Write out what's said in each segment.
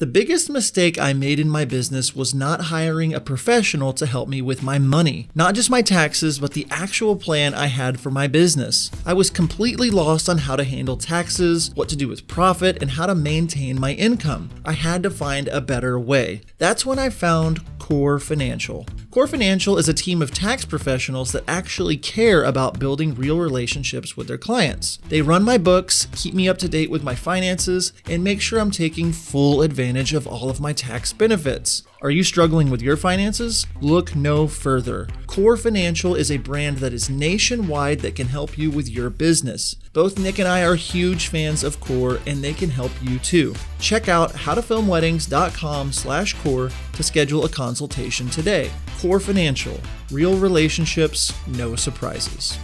The biggest mistake I made in my business was not hiring a professional to help me with my money. Not just my taxes, but the actual plan I had for my business. I was completely lost on how to handle taxes, what to do with profit, and how to maintain my income. I had to find a better way. That's when I found Core Financial. Core Financial is a team of tax professionals that actually care about building real relationships with their clients. They run my books, keep me up to date with my finances, and make sure I'm taking full advantage of all of my tax benefits. Are you struggling with your finances? Look no further. Core Financial is a brand that is nationwide that can help you with your business. Both Nick and I are huge fans of Core, and they can help you too. Check out howtofilmweddings.com/core to schedule a consultation today. Core Financial, real relationships, no surprises.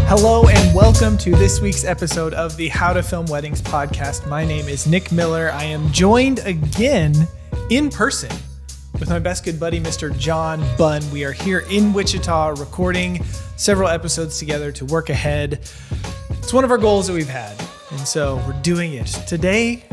Hello and welcome to this week's episode of the How to Film Weddings podcast. My name is Nick Miller. I am joined again in person with my best good buddy, Mr. John Bunn. We are here in Wichita recording several episodes together to work ahead. It's one of our goals that we've had, and so we're doing it. Today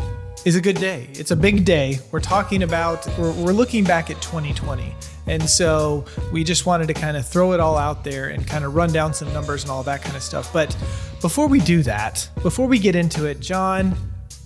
is a good day. It's a big day. We're looking back at 2020. And so we just wanted to kind of throw it all out there and kind of run down some numbers and all that kind of stuff. But before we do that, before we get into it, John,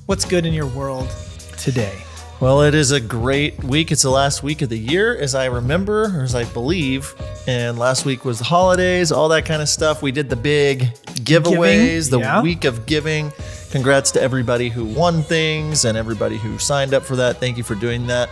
what's good in your world today? Well, it is a great week. It's the last week of the year, as I remember, or as I believe. And last week was the holidays, all that kind of stuff. We did the big giveaways, week of giving. Congrats to everybody who won things and everybody who signed up for that. Thank you for doing that.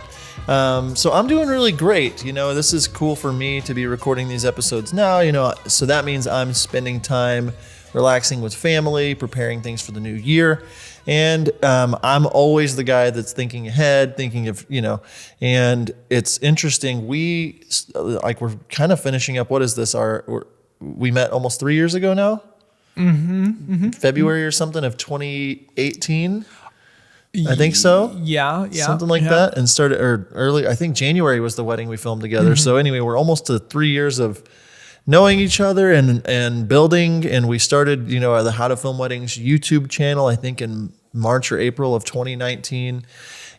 So I'm doing really great. You know, this is cool for me to be recording these episodes now, so that means I'm spending time relaxing with family, preparing things for the new year. And I'm always the guy that's thinking ahead, thinking of, and it's interesting. We're kind of finishing up. What is this? We met almost 3 years ago now, February or something of 2018. I think so. Yeah. Something like that. And started early. I think January was the wedding we filmed together. So anyway, we're almost to 3 years of knowing each other and building. And we started, the How to Film Weddings YouTube channel, I think in March or April of 2019.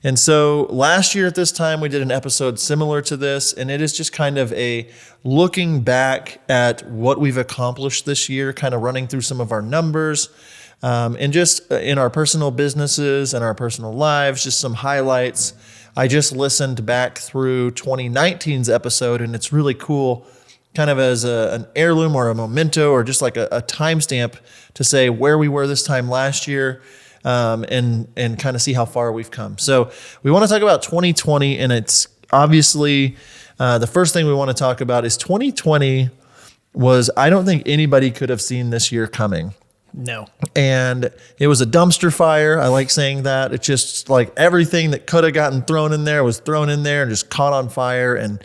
And so last year at this time, we did an episode similar to this. And it is just kind of a looking back at what we've accomplished this year, kind of running through some of our numbers. And just in our personal businesses and our personal lives, just some highlights. I just listened back through 2019's episode, and it's really cool, kind of as an heirloom or a memento or just like a timestamp to say where we were this time last year, and kind of see how far we've come. So we want to talk about 2020, and it's obviously the first thing we want to talk about is 2020 I don't think anybody could have seen this year coming. No. And it was a dumpster fire. I like saying that. It's just like everything that could have gotten thrown in there was thrown in there and just caught on fire. And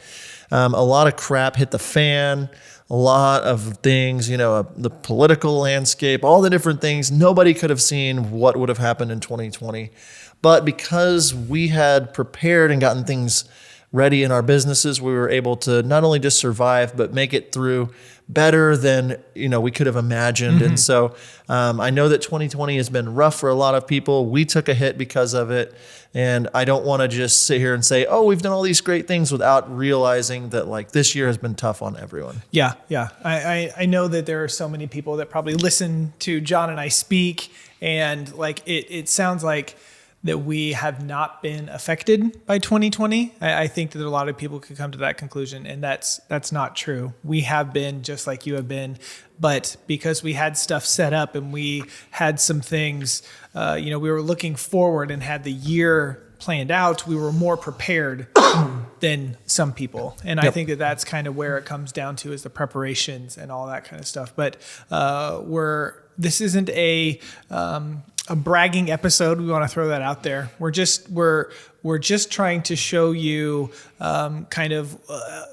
a lot of crap hit the fan. A lot of things, the political landscape, all the different things. Nobody could have seen what would have happened in 2020. But because we had prepared and gotten things ready in our businesses, we were able to not only just survive, but make it through better than we could have imagined. And so I know that 2020 has been rough for a lot of people. We took a hit because of it. And I don't want to just sit here and say, oh, we've done all these great things without realizing that this year has been tough on everyone. Yeah. I know that there are so many people that probably listen to John and I speak, and it sounds like that we have not been affected by 2020. I think that a lot of people could come to that conclusion, and that's not true. We have been just like you have been, but because we had stuff set up and we had some things, we were looking forward and had the year planned out, we were more prepared than some people. And I think that that's kind of where it comes down to, is the preparations and all that kind of stuff. But this isn't a bragging episode. We want to throw that out there. we're just trying to show you kind of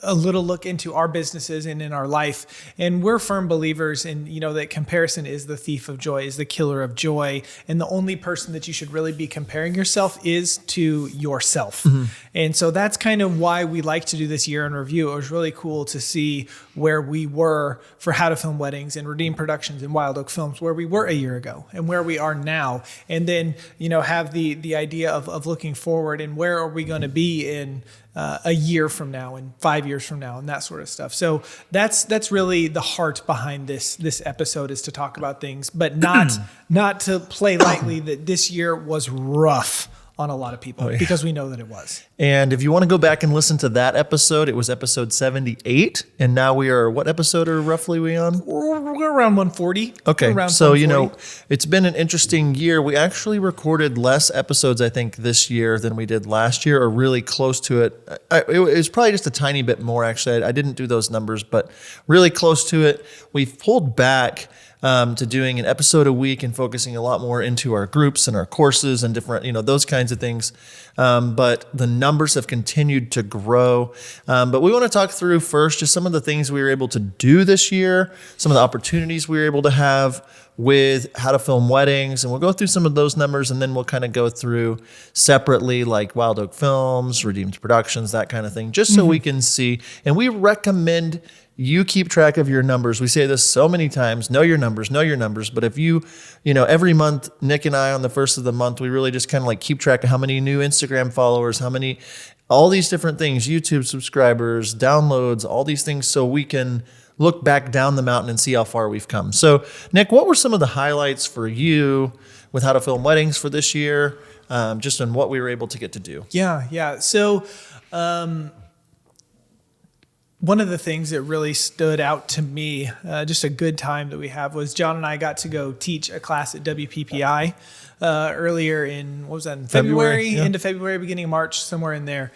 a little look into our businesses and in our life. And we're firm believers in, that comparison is the thief of joy, is the killer of joy. And the only person that you should really be comparing yourself is to yourself. And so that's kind of why we like to do this year in review. It was really cool to see where we were for How to Film Weddings and Redeem Productions and Wild Oak Films, where we were a year ago and where we are now. And then, have the idea of looking forward and where are we going to be in a year from now and 5 years from now and that sort of stuff. So that's really the heart behind this episode, is to talk about things, but not to play lightly that this year was rough on a lot of people, because we know that it was. And if you want to go back and listen to that episode, it was episode 78. And now we are, what episode are roughly we on? We're around 140. Okay. Around So, 140. it's been an interesting year. We actually recorded less episodes, I think, this year than we did last year, or really close to it. It was probably just a tiny bit more, actually. I didn't do those numbers, but really close to it. We've pulled back to doing an episode a week and focusing a lot more into our groups and our courses and different, those kinds of things. But the numbers have continued to grow. But we want to talk through first just some of the things we were able to do this year, some of the opportunities we were able to have with How to Film Weddings. And we'll go through some of those numbers, and then we'll kind of go through separately, like Wild Oak Films, Redeemed Productions, that kind of thing, just so we can see. And we recommend you keep track of your numbers. We say this so many times, know your numbers. But if you every month, Nick and I on the first of the month, we really just kind of like keep track of how many new Instagram followers, all these different things, YouTube subscribers, downloads, all these things, so we can look back down the mountain and see how far we've come. So Nick, what were some of the highlights for you with How to Film Weddings for this year, just on what we were able to get to do? Yeah. So, one of the things that really stood out to me, just a good time that we have, was John and I got to go teach a class at WPPI earlier in, what was that, in February, end of February, beginning of March, somewhere in there.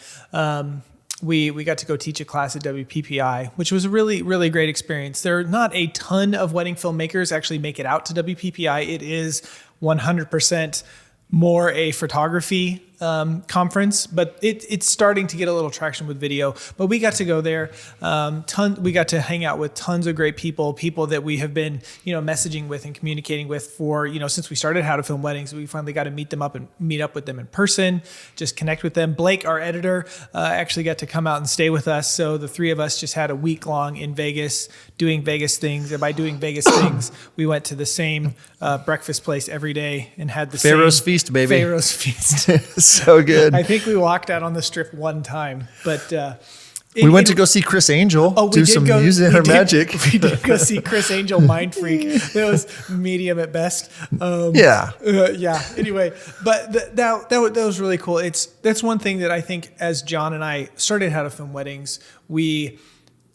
We got to go teach a class at WPPI, which was a really, really great experience. There are not a ton of wedding filmmakers actually make it out to WPPI. It is 100% more a photography conference, but it's starting to get a little traction with video. But we got to go there. We got to hang out with tons of great people that we have been, messaging with and communicating with for, since we started How to Film Weddings. We finally got to meet up with them in person, just connect with them. Blake, our editor, actually got to come out and stay with us. So the three of us just had a week long in Vegas doing Vegas things. And by doing Vegas things, we went to the same breakfast place every day and had the Pharaoh's Feast, baby. Pharaoh's Feast. So good. I think we walked out on the strip one time, but we went to go see Chris Angel do some music or magic. We did go see Chris Angel, Mind Freak. It was medium at best. Yeah. Anyway, but that was really cool. That's one thing that I think, as John and I started How to Film Weddings,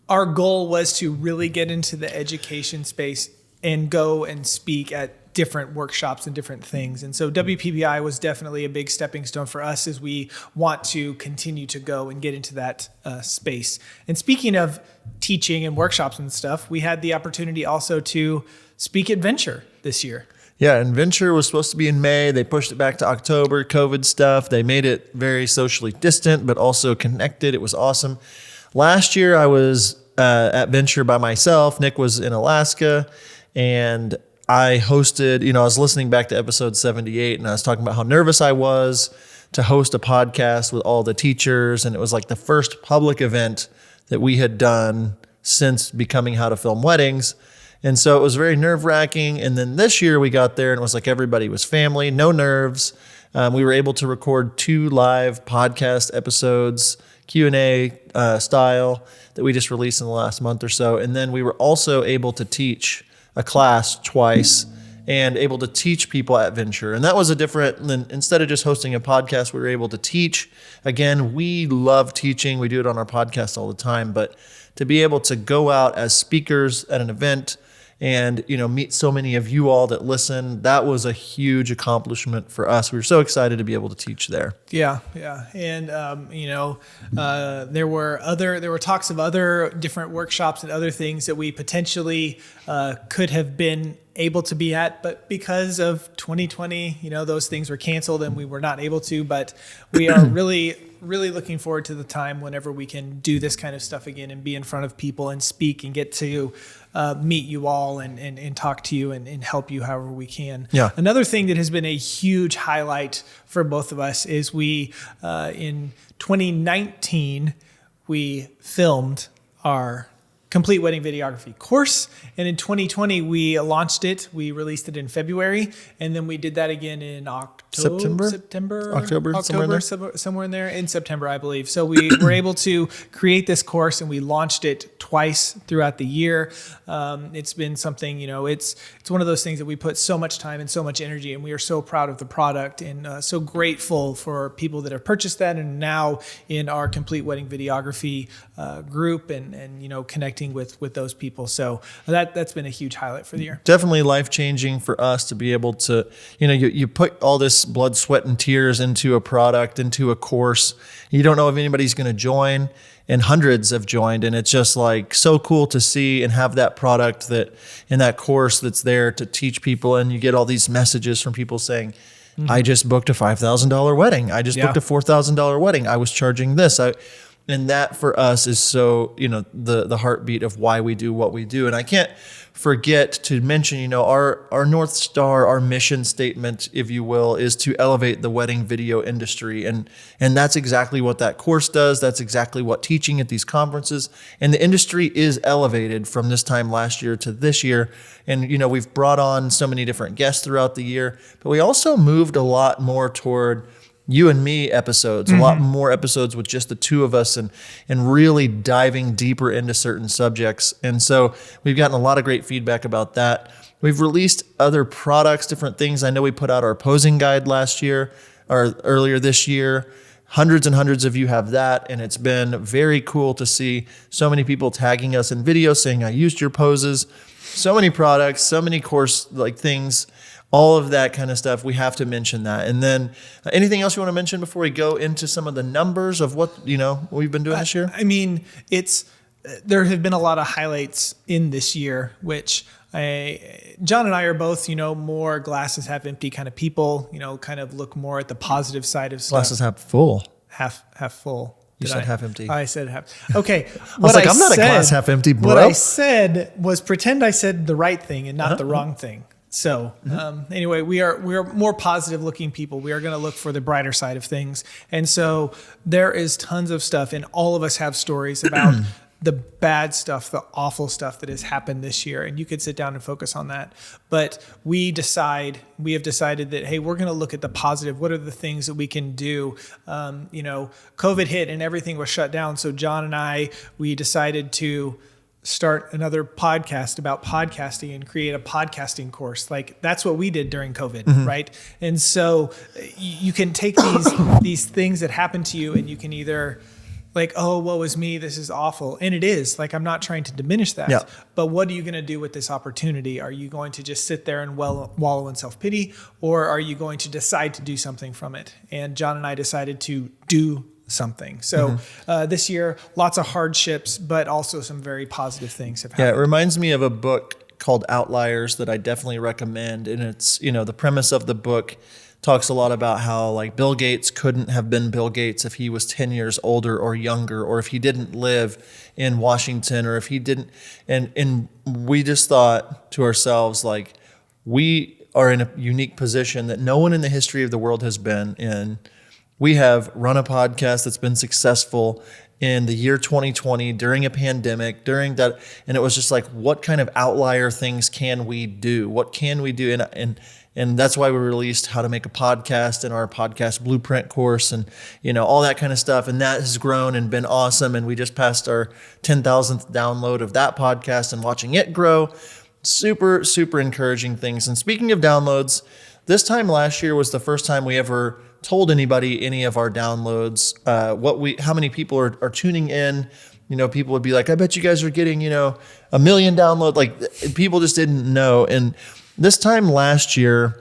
our goal was to really get into the education space and go and speak at different workshops and different things. And so WPBI was definitely a big stepping stone for us as we want to continue to go and get into that space. And speaking of teaching and workshops and stuff, we had the opportunity also to speak at Venture this year. Yeah, and Venture was supposed to be in May. They pushed it back to October, COVID stuff. They made it very socially distant, but also connected. It was awesome. Last year, I was at Venture by myself. Nick was in Alaska, and I hosted, I was listening back to episode 78, and I was talking about how nervous I was to host a podcast with all the teachers. And it was like the first public event that we had done since becoming How to Film Weddings. And so it was very nerve-wracking. And then this year we got there and it was like everybody was family, no nerves. We were able to record 2 live podcast episodes, Q&A style, that we just released in the last month or so. And then we were also able to teach a class twice and able to teach people at Venture. And that was instead of just hosting a podcast, we were able to teach. Again, we love teaching. We do it on our podcast all the time, but to be able to go out as speakers at an event and, meet so many of you all that listen. That was a huge accomplishment for us. We were so excited to be able to teach there. Yeah. And, there were talks of other different workshops and other things that we potentially could have been able to be at, but because of 2020, those things were canceled and we were not able to. But we are really looking forward to the time whenever we can do this kind of stuff again and be in front of people and speak and get to meet you all and talk to you and help you however we can. Yeah. Another thing that has been a huge highlight for both of us is we, in 2019, we filmed our complete wedding videography course. And in 2020, we launched it. We released it in February. And then we did that again in October, somewhere in there, in September, I believe. So we were able to create this course and we launched it twice throughout the year. It's been something, it's one of those things that we put so much time and so much energy, and we are so proud of the product and so grateful for people that have purchased that and now in our complete wedding videography group and connecting with those people. So that's been a huge highlight for the year. Definitely life-changing for us to be able to, you put all this blood, sweat, and tears into a product, into a course. You don't know if anybody's going to join, and hundreds have joined. And it's just like so cool to see and have that product that in that course that's there to teach people. And you get all these messages from people saying, I just booked a $5,000 wedding. I just booked a $4,000 wedding. I was charging this. And that for us is so, the heartbeat of why we do what we do. And I can't forget to mention, our North Star, our mission statement, if you will, is to elevate the wedding video industry. And that's exactly what that course does. That's exactly what teaching at these conferences. And the industry is elevated from this time last year to this year. And, we've brought on so many different guests throughout the year, but we also moved a lot more toward you and me episodes, a lot more episodes with just the two of us and really diving deeper into certain subjects. And so we've gotten a lot of great feedback about that. We've released other products, different things. I know we put out our posing guide last year or earlier this year. Hundreds and hundreds of you have that. And it's been very cool to see so many people tagging us in videos saying, I used your poses. So many products, so many course things. All of that kind of stuff, we have to mention that. And then anything else you want to mention before we go into some of the numbers of what, we've been doing this year? I mean, there have been a lot of highlights in this year, which John and I are both, more glasses half empty kind of people, kind of look more at the positive side of stuff. Glasses half full. Half full. You said half empty. I said half. Okay. I was like, I'm not a glass half empty, bro. What I said was pretend I said the right thing and not the wrong thing. So anyway, we are more positive looking people. We are going to look for the brighter side of things. And so there is tons of stuff, and all of us have stories about the bad stuff, the awful stuff that has happened this year. And you could sit down and focus on that. But we have decided that, hey, we're going to look at the positive. What are the things that we can do? COVID hit and everything was shut down. So John and we decided to start another podcast about podcasting and create a podcasting course. That's what we did during COVID, right? And so you can take these things that happen to you and you can either oh, woe is me, this is awful. And it is. I'm not trying to diminish that. Yeah. But what are you going to do with this opportunity? Are you going to just sit there and wallow in self-pity, or are you going to decide to do something from it? And John and I decided to do something. So this year, lots of hardships, but also some very positive things have happened. Yeah, it reminds me of a book called Outliers that I definitely recommend. And it's, the premise of the book talks a lot about how Bill Gates couldn't have been Bill Gates if he was 10 years older or younger, or if he didn't live in Washington, or if he didn't. And we just thought to ourselves, we are in a unique position that no one in the history of the world has been in. We have run a podcast that's been successful in the year 2020 during a pandemic, during that. And it was just what kind of outlier things can we do? What can we do? And that's why we released How to Make a Podcast and our podcast blueprint course and, all that kind of stuff. And that has grown and been awesome. And we just passed our 10,000th download of that podcast and watching it grow. Super, super encouraging things. And speaking of downloads, this time last year was the first time we ever told anybody any of our downloads, how many people are tuning in, people would be like, I bet you guys are getting, 1 million downloads. Like people just didn't know. And this time last year,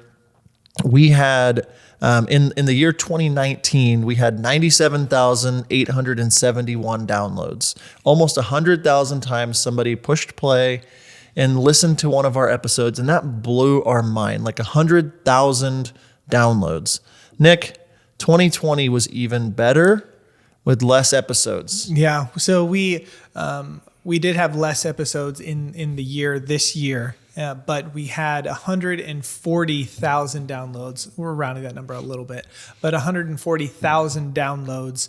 we had, in the year 2019, we had 97,871 downloads. Almost 100,000 times somebody pushed play and listened to one of our episodes, and that blew our mind, like 100,000 downloads. Nick, 2020 was even better with less episodes. Yeah. So we did have less episodes in the year this year, but we had 140,000 downloads. We're rounding that number a little bit, but 140,000 downloads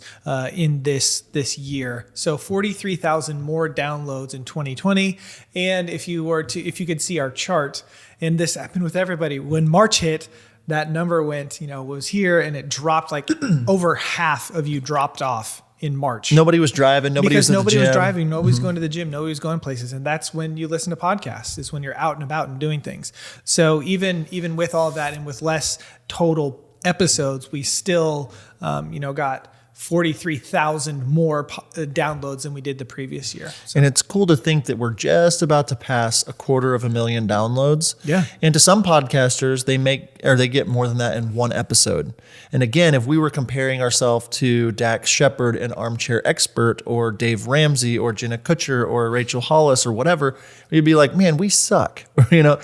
in this year. So 43,000 more downloads in 2020. And if you could see our chart, and this happened with everybody, when March hit, that number went, was here, and it dropped like over half of you dropped off in March. Nobody was driving. Nobody was driving. Nobody was going to the gym. Nobody was going places. And that's when you listen to podcasts, is when you're out and about and doing things. So even with all that and with less total episodes, we still, got 43,000 more downloads than we did the previous year. So. And it's cool to think that we're just about to pass 250,000 downloads. Yeah. And to some podcasters, they get more than that in one episode. And again, if we were comparing ourselves to Dax Shepard and Armchair Expert or Dave Ramsey or Jenna Kutcher or Rachel Hollis or whatever, we'd be like, man, we suck.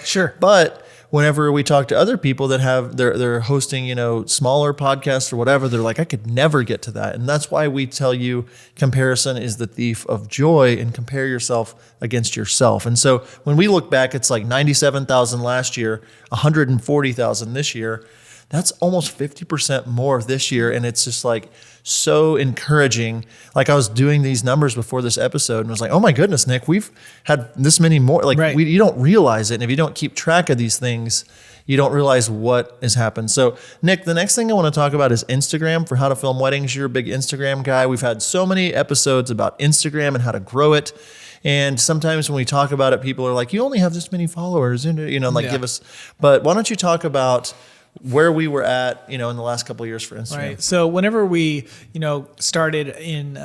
Sure. But whenever we talk to other people that have they're hosting, smaller podcasts or whatever, they're like, I could never get to that. And that's why we tell you comparison is the thief of joy, and compare yourself against yourself. And so when we look back, it's like 97,000 last year, 140,000 this year. That's almost 50% more this year. And it's just like so encouraging. Like I was doing these numbers before this episode and was like, oh my goodness, Nick, we've had this many more. Like right. You don't realize it. And if you don't keep track of these things, you don't realize what has happened. So Nick, the next thing I want to talk about is Instagram for How to Film Weddings. You're a big Instagram guy. We've had so many episodes about Instagram and how to grow it. And sometimes when we talk about it, people are like, you only have this many followers, give us, but why don't you talk about where we were at, in the last couple of years for Instagram. Right. So whenever we, started in,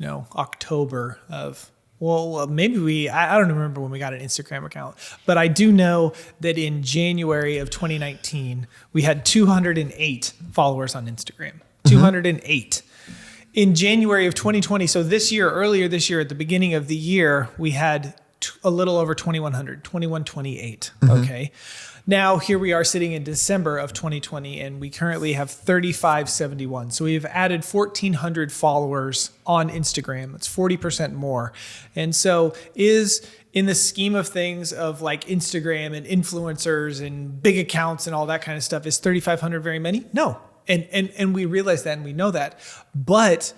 October of, maybe I don't remember when we got an Instagram account, but I do know that in January of 2019, we had 208 followers on Instagram, 208. In January of 2020, so earlier this year, at the beginning of the year, we had a little over 2,100, 2,128. Okay. Now, here we are sitting in December of 2020, and we currently have 3,571. So we've added 1,400 followers on Instagram. It's 40% more. And so in the scheme of things of like Instagram and influencers and big accounts and all that kind of stuff, is 3,500 very many? No. And we realize that and we know that. But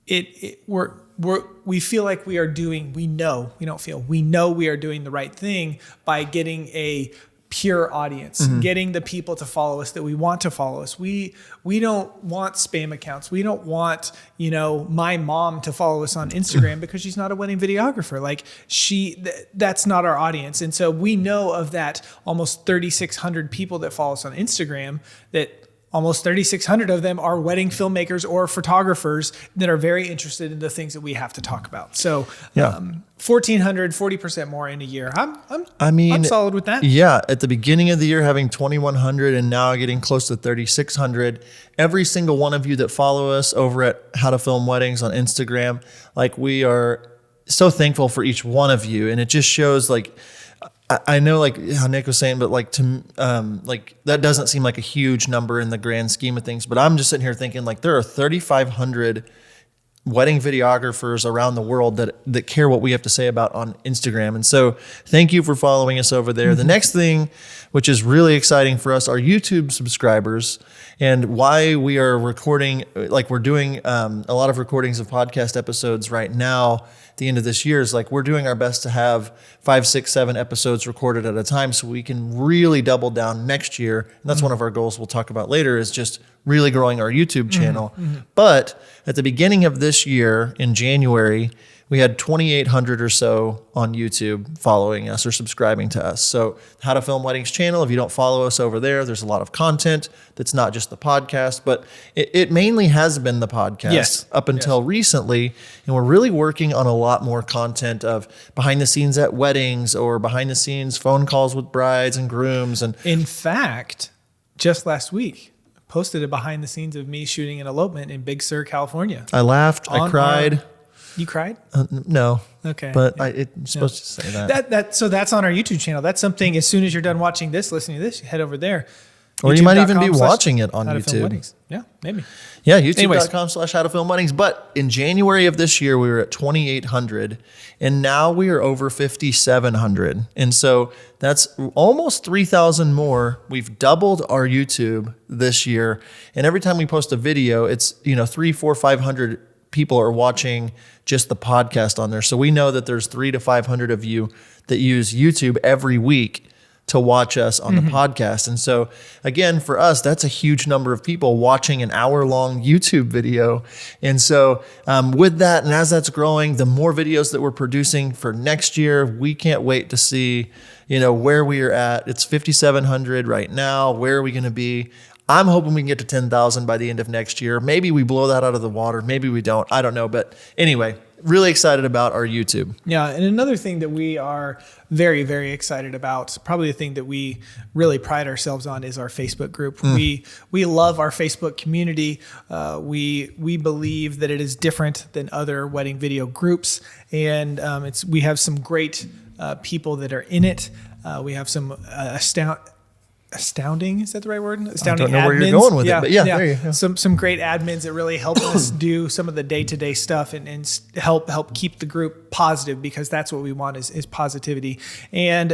we feel like we know we are doing the right thing by getting a pure audience, getting the people to follow us that we want to follow us. We don't want spam accounts. We don't want, my mom to follow us on Instagram because she's not a wedding videographer. Like that's not our audience. And so we know of that almost 3,600 people that follow us on Instagram, that almost 3,600 of them are wedding filmmakers or photographers that are very interested in the things that we have to talk about. So, 1,400, 40% more in a year. I'm solid with that. Yeah. At the beginning of the year, having 2,100 and now getting close to 3,600. Every single one of you that follow us over at How to Film Weddings on Instagram, like we are so thankful for each one of you. And it just shows like, I know like how Nick was saying, but like that doesn't seem like a huge number in the grand scheme of things, but I'm just sitting here thinking like there are 3,500 wedding videographers around the world that care what we have to say about on Instagram. And so thank you for following us over there. The next thing, which is really exciting for us, are YouTube subscribers, and why we are recording, like we're doing a lot of recordings of podcast episodes right now. The end of this year is like we're doing our best to have 5, 6, 7 episodes recorded at a time so we can really double down next year. And that's one of our goals we'll talk about later, is just really growing our YouTube channel. But at the beginning of this year in January, we had 2,800 or so on YouTube following us or subscribing to us. So How to Film Weddings channel, if you don't follow us over there, there's a lot of content that's not just the podcast, but it mainly has been the podcast up until recently. And we're really working on a lot more content of behind the scenes at weddings or behind the scenes phone calls with brides and grooms. And in fact, just last week, posted a behind the scenes of me shooting an elopement in Big Sur, California. I laughed. I cried. You cried? No. Okay. But it's supposed to say that. So that's on our YouTube channel. That's something, as soon as you're done watching this, listening to this, you head over there. Or you might even be watching it on YouTube. Yeah, maybe. Yeah, youtube.com/howtofilmweddings. But in January of this year, we were at 2,800, and now we are over 5,700. And so that's almost 3,000 more. We've doubled our YouTube this year. And every time we post a video, it's 300, 400, 500 people are watching just the podcast on there. So we know that there's 300 to 500 of you that use YouTube every week to watch us on the podcast. And so again, for us, that's a huge number of people watching an hour-long YouTube video. And so with that, and as that's growing, the more videos that we're producing for next year, we can't wait to see, where we are at. It's 5,700 right now. Where are we going to be? I'm hoping we can get to 10,000 by the end of next year. Maybe we blow that out of the water. Maybe we don't. I don't know. But anyway, really excited about our YouTube. Yeah. And another thing that we are very, very excited about, probably the thing that we really pride ourselves on, is our Facebook group. We love our Facebook community. We believe that it is different than other wedding video groups. And we have some great people that are in it. We have some astounding, is that the right word? Astounding I don't know admins. Where you're going with it, but there you go. Some great admins that really help us do some of the day-to-day stuff and help keep the group positive, because that's what we want is positivity. And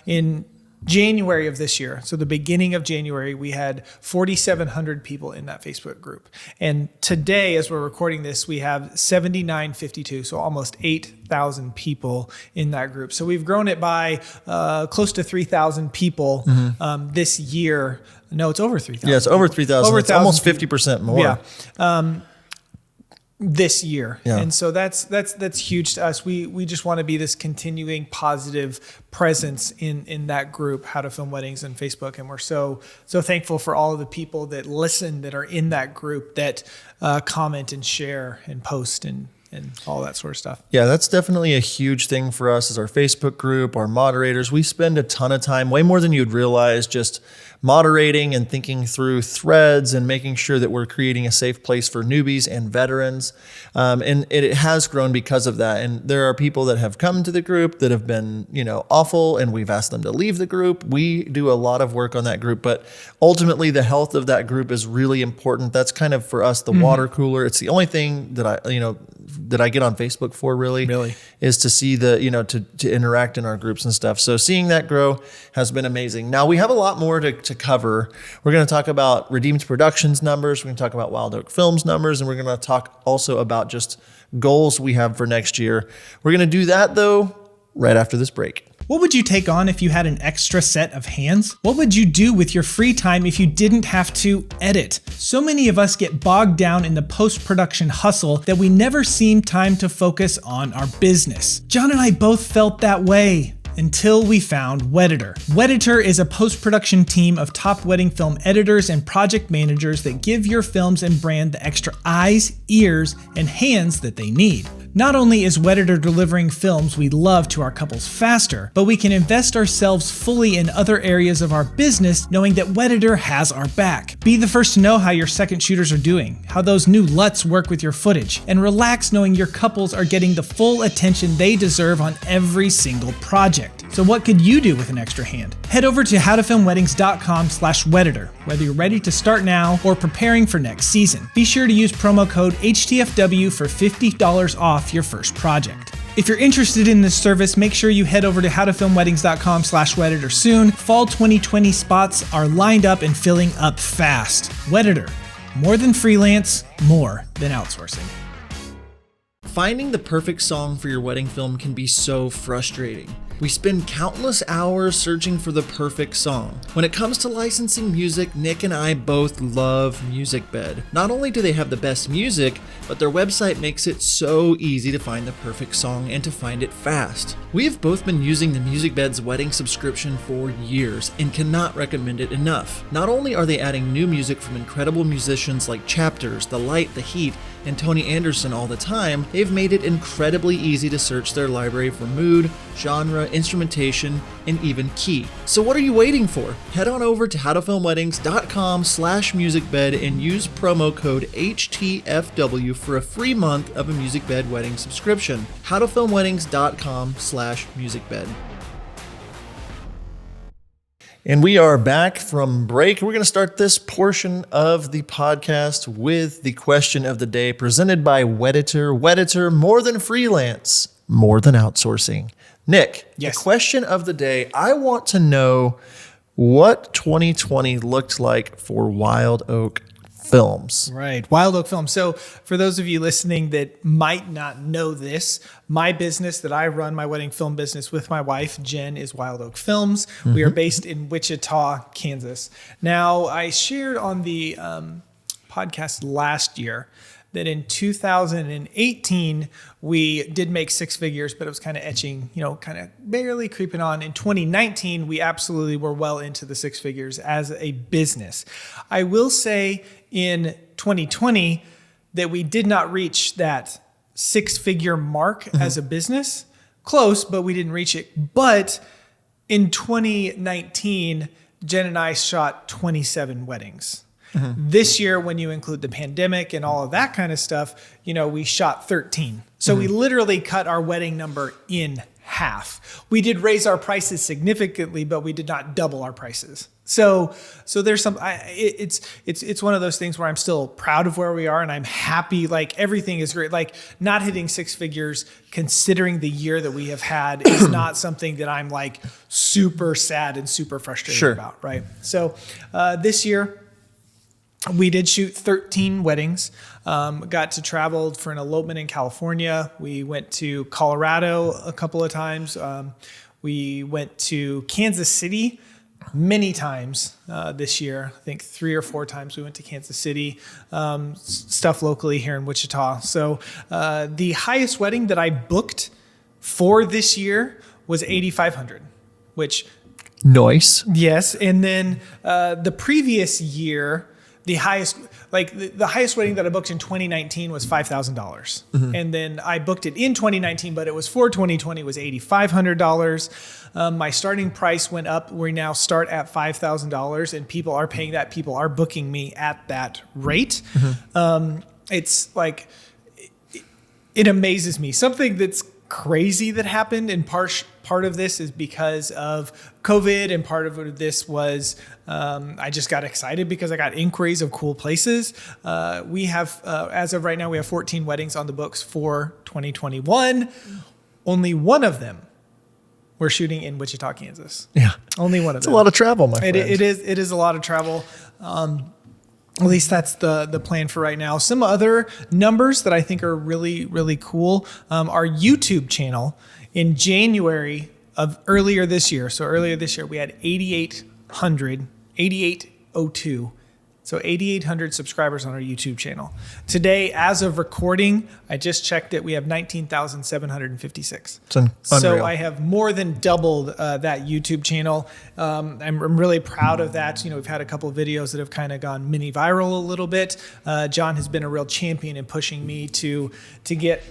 in January of this year, so the beginning of January, we had 4,700 people in that Facebook group. And today, as we're recording this, we have 7,952, so almost 8,000 people in that group. So we've grown it by close to 3,000 people this year. No, it's over 3,000. Yeah, it's over 3,000. It's almost 50% more. Yeah. This year. Yeah. And so that's huge to us. We just want to be this continuing positive presence in that group, How to Film Weddings on Facebook. And we're so thankful for all of the people that listen, that are in that group, that comment and share and post and all that sort of stuff. Yeah, that's definitely a huge thing for us, is our Facebook group, our moderators. We spend a ton of time, way more than you'd realize, just moderating and thinking through threads and making sure that we're creating a safe place for newbies and veterans. And it has grown because of that. And there are people that have come to the group that have been, awful, and we've asked them to leave the group. We do a lot of work on that group, but ultimately the health of that group is really important. That's kind of, for us, the water cooler. It's the only thing that I get on Facebook for, really is to see to interact in our groups and stuff. So seeing that grow has been amazing. Now we have a lot more to cover. We're going to talk about Redeemed Productions numbers. We're going to talk about Wild Oak Films numbers, and we're going to talk also about just goals we have for next year. We're going to do that, though, right after this break. What would you take on if you had an extra set of hands? What would you do with your free time if you didn't have to edit? So many of us get bogged down in the post-production hustle that we never seem time to focus on our business. John and I both felt that way, until we found Wedditor. Wedditor is a post-production team of top wedding film editors and project managers that give your films and brand the extra eyes, ears, and hands that they need. Not only is Wedditor delivering films we love to our couples faster, but we can invest ourselves fully in other areas of our business, knowing that Wedditor has our back. Be the first to know how your second shooters are doing, how those new LUTs work with your footage, and relax knowing your couples are getting the full attention they deserve on every single project. So what could you do with an extra hand? Head over to howtofilmweddings.com/Wedditor, whether you're ready to start now or preparing for next season. Be sure to use promo code HTFW for $50 off your first project. If you're interested in this service, make sure you head over to howtofilmweddings.com/Wedditor soon. Fall 2020 spots are lined up and filling up fast. Wedditor, more than freelance, more than outsourcing. Finding the perfect song for your wedding film can be so frustrating. We spend countless hours searching for the perfect song. When it comes to licensing music, Nick and I both love MusicBed. Not only do they have the best music, but their website makes it so easy to find the perfect song and to find it fast. We have both been using the MusicBed's wedding subscription for years and cannot recommend it enough. Not only are they adding new music from incredible musicians like Chapters, The Light, The Heat, and Tony Anderson all the time, they've made it incredibly easy to search their library for mood, genre, instrumentation, and even key. So what are you waiting for? Head on over to howtofilmweddings.com/musicbed and use promo code HTFW for a free month of a MusicBed wedding subscription. howtofilmweddings.com/musicbed. And we are back from break. We're going to start this portion of the podcast with the question of the day presented by Wedditor. Wedditor, more than freelance, more than outsourcing. Nick, Yes. The question of the day, I want to know what 2020 looked like for Wild Oak Films. Right. Wild Oak Films. So for those of you listening that might not know this, my business that I run, my wedding film business with my wife, Jen, is Wild Oak Films. We are based in Wichita, Kansas. Now, I shared on the podcast last year that in 2018, we did make six figures, but it was kind of etching, kind of barely creeping on. In 2019, we absolutely were well into the six figures as a business. I will say in 2020 that we did not reach that six-figure mark as a business. Close, but we didn't reach it. But in 2019, Jen and I shot 27 weddings. This year, when you include the pandemic and all of that kind of stuff, we shot 13. So we literally cut our wedding number in half. We did raise our prices significantly, but we did not double our prices. So there's some. It's one of those things where I'm still proud of where we are, and I'm happy. Like everything is great. Like not hitting six figures, considering the year that we have had, is not something that I'm like super sad and super frustrated about. Right. So this year, we did shoot 13 weddings, got to travel for an elopement in California. We went to Colorado a couple of times. We went to Kansas City many times this year. I think 3 or 4 times we went to Kansas City, stuff locally here in Wichita. So the highest wedding that I booked for this year was $8,500, which... Nice. Yes. And then the previous year... The highest wedding that I booked in 2019 was $5,000. And then I booked it in 2019, but it was for 2020 was $8,500. My starting price went up. We now start at $5,000 and people are paying that. People are booking me at that rate. It's like, it amazes me. Something that's crazy that happened, and part of this is because of COVID, and part of this was I just got excited because I got inquiries of cool places. We have, as of right now, we have 14 weddings on the books for 2021. Only one of them we're shooting in Wichita, Kansas. Yeah. Only one of them. It's a lot of travel, my friend. It is a lot of travel. At least that's the plan for right now. Some other numbers that I think are really, really cool. Our YouTube channel in January of earlier this year. So earlier this year, we had 8,802. So 8,800 subscribers on our YouTube channel. Today, as of recording, I just checked it. We have 19,756. It's unreal. So I have more than doubled that YouTube channel. I'm really proud of that. We've had a couple of videos that have kind of gone mini viral a little bit. John has been a real champion in pushing me to get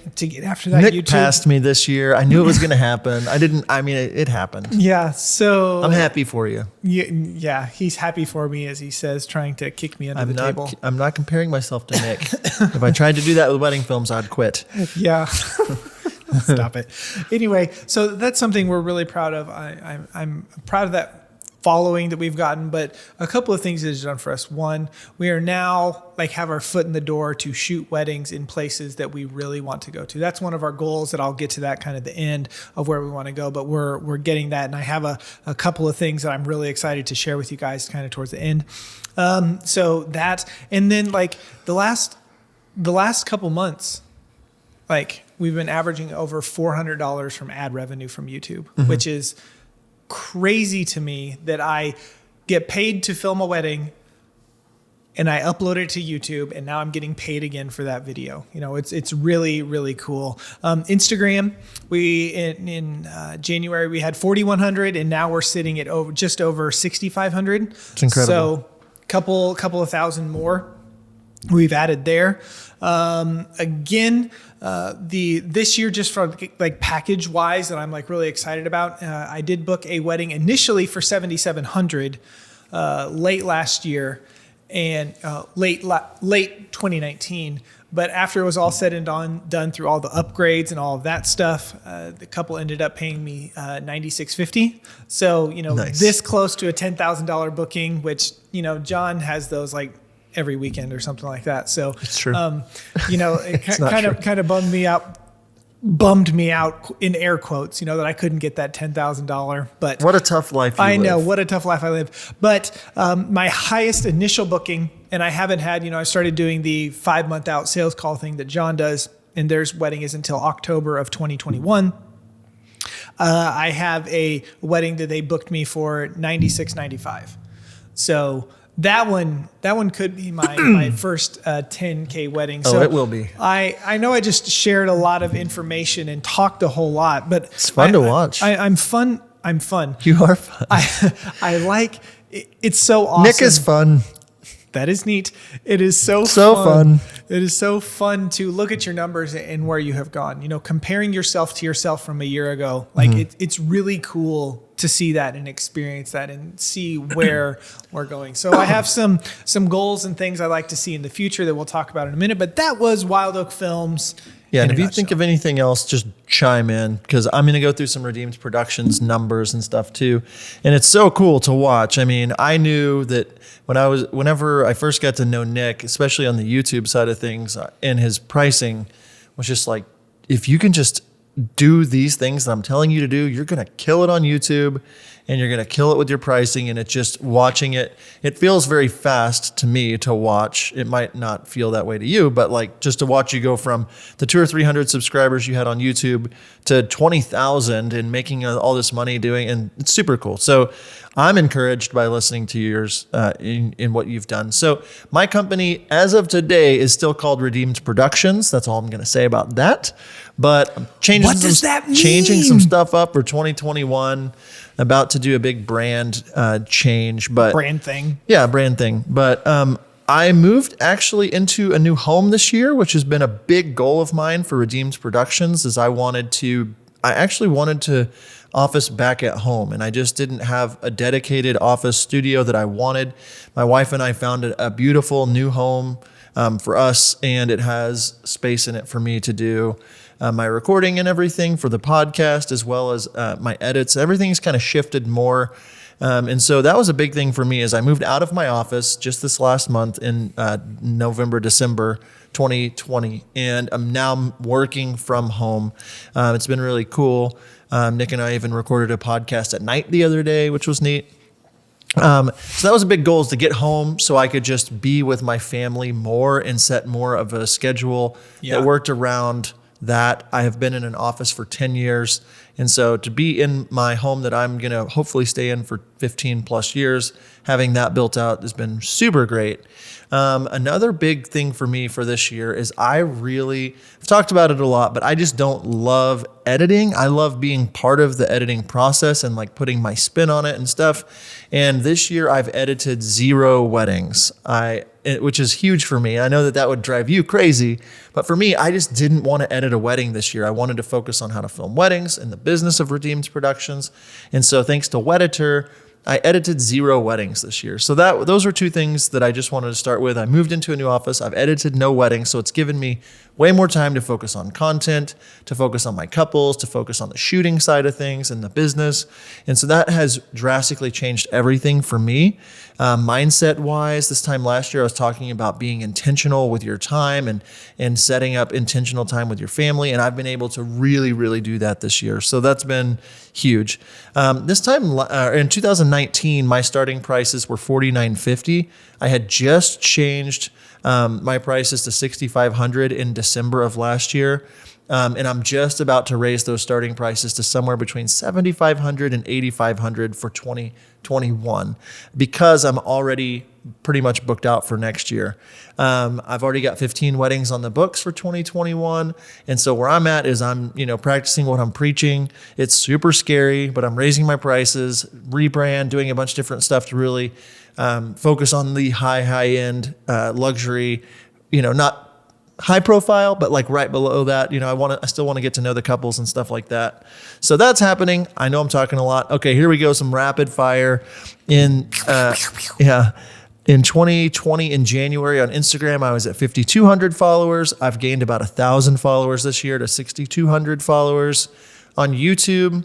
after that. Nick YouTube passed me this year. I knew it was going to happen. It happened. Yeah. So I'm happy for you. Yeah, he's happy for me, as he says, trying to kick me under the table. I'm not comparing myself to Nick. If I tried to do that with wedding films, I'd quit. Yeah. Stop it. Anyway, so that's something we're really proud of. I'm proud of that following that we've gotten, but a couple of things it has done for us. One, we are now have our foot in the door to shoot weddings in places that we really want to go to. That's one of our goals, that I'll get to that kind of the end of where we want to go, but we're getting that. And I have a couple of things that I'm really excited to share with you guys kind of towards the end. So that, and then the last couple months, we've been averaging over $400 from ad revenue from YouTube, which is crazy to me that I get paid to film a wedding and I upload it to YouTube, and now I'm getting paid again for that video. It's really, really cool. Instagram, in January we had 4,100, and now we're sitting at just over 6,500. It's incredible. So couple of thousand more we've added there. Again, this year, just from like package wise, that I'm like really excited about. I did book a wedding initially for 7,700 late last year and late 2019. But after it was all said and done through all the upgrades and all of that stuff, the couple ended up paying me $9,650. So Nice. This close to a $10,000 booking, which John has those like every weekend or something like that. So it's true. It kind of bummed me out in air quotes, that I couldn't get that $10,000. But what a tough life you live. I know, what a tough life I live. But my highest initial booking, and I haven't had, I started doing the 5-month out sales call thing that John does, and their wedding is until October of 2021. I have a wedding that they booked me for $96.95. So that one could be my first 10K wedding. So it will be. I know I just shared a lot of information and talked a whole lot, but it's fun to watch. I'm fun. You are fun. I like it. It's so awesome. Nick is fun. That is neat. It is so fun. It is so fun to look at your numbers and where you have gone. comparing yourself to yourself from a year ago. Like it's really cool to see that and experience that and see where we're going. So I have some goals and things I like to see in the future that we'll talk about in a minute. But that was Wild Oak Films. Yeah, and if you think of anything else, just chime in, because I'm going to go through some Redeemed Productions numbers and stuff too. And it's so cool to watch. I mean, I knew that whenever I first got to know Nick, especially on the YouTube side of things, and his pricing was just like, if you can just do these things that I'm telling you to do, you're going to kill it on YouTube, and you're going to kill it with your pricing. And it's just watching it. It feels very fast to me to watch. It might not feel that way to you, but like just to watch you go from the 200 or 300 subscribers you had on YouTube to 20,000 and making all this money doing, and it's super cool. So I'm encouraged by listening to yours in what you've done. So my company, as of today, is still called Redeemed Productions. That's all I'm going to say about that. But I'm changing some stuff up for 2021. About to do a big brand change, but brand thing. Yeah, brand thing. But I moved actually into a new home this year, which has been a big goal of mine for Redeemed Productions. Is I actually wanted to office back at home, and I just didn't have a dedicated office studio that I wanted. My wife and I found a beautiful new home for us, and it has space in it for me to do my recording and everything for the podcast, as well as my edits. Everything's kind of shifted more. And so that was a big thing for me as I moved out of my office just this last month in November, December 2020. And I'm now working from home. It's been really cool. Nick and I even recorded a podcast at night the other day, which was neat. So that was a big goal, is to get home so I could just be with my family more and set more of a schedule that worked around that. I have been in an office for 10 years. And so to be in my home that I'm going to hopefully stay in for 15 plus years, having that built out has been super great. Another big thing for me for this year is I've talked about it a lot, but I just don't love editing. I love being part of the editing process and like putting my spin on it and stuff. And this year I've edited 0 weddings, which is huge for me. I know that would drive you crazy, but for me, I just didn't want to edit a wedding this year. I wanted to focus on how to film weddings and the business of Redeemed Productions. And so thanks to Wedditor, I edited 0 weddings this year. So those were 2 things that I just wanted to start with. I moved into a new office. I've edited no weddings. So it's given me way more time to focus on content, to focus on my couples, to focus on the shooting side of things and the business. And so that has drastically changed everything for me. Mindset wise, this time last year, I was talking about being intentional with your time and setting up intentional time with your family. And I've been able to really, really do that this year. So that's been huge. This time in 2019, my starting prices were $49.50. I had just changed my prices to $6,500 in December of last year. And I'm just about to raise those starting prices to somewhere between $7,500 and $8,500 for 2021 because I'm already pretty much booked out for next year. I've already got 15 weddings on the books for 2021. And so where I'm at is I'm, practicing what I'm preaching. It's super scary, but I'm raising my prices, rebrand, doing a bunch of different stuff to really focus on the high end luxury, not high profile, but like right below that. I still want to get to know the couples and stuff like that. So that's happening. I know I'm talking a lot. Okay, here we go. Some rapid fire in 2020 in January on Instagram, I was at 5,200 followers. I've gained about 1,000 followers this year to 6,200 followers. On YouTube,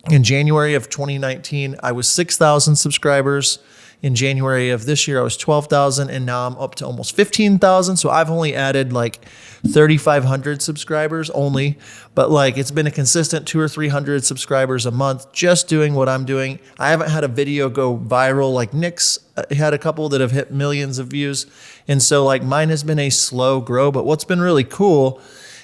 in January of 2019, I was 6,000 subscribers. In January of this year, I was 12,000, and now I'm up to almost 15,000. So I've only added like 3,500 subscribers only, but like it's been a consistent 200 or 300 subscribers a month just doing what I'm doing. I haven't had a video go viral like Nick's had a couple that have hit millions of views. And so like mine has been a slow grow, but what's been really cool